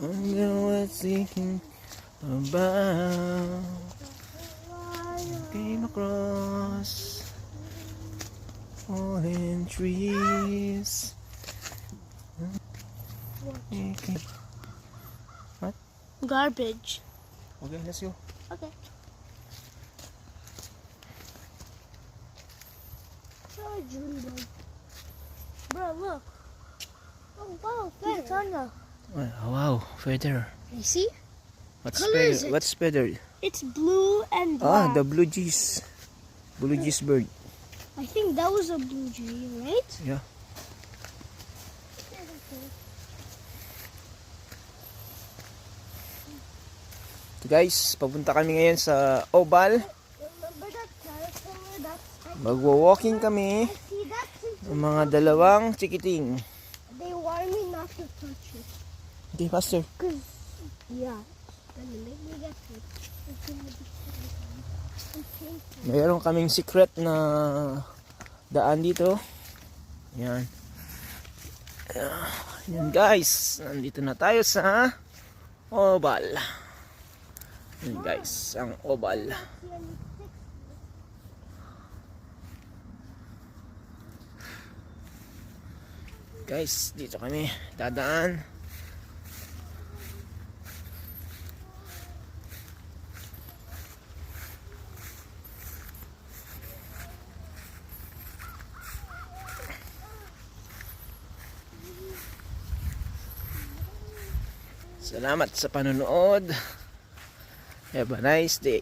was thinking about came across fallen trees. Okay. What? Garbage. Okay, let's go. Okay. Bro, look. Oh wow, feather. Oh, wow, feather. You see? What's Color feather? is it? What's feather? It's blue and Ah, black. the blue jays. Blue jays bird. I think that was a blue jay, right? Yeah. Guys, papunta kami ngayon sa Oval. Remember that caterpillar that's Magwa-walking kami see that ng mga dalawang chikiting. they warn me not to touch it. Okay, Pastor. Cause yeah. Gonna make me get hurt. It's gonna be painful. Mayroon kaming secret na daan dito. Yan. Yan guys, nandito na tayo sa Oval. Yan guys, ang Oval. Guys, dito kami dadaan. Salamat sa panonood. Have a nice day.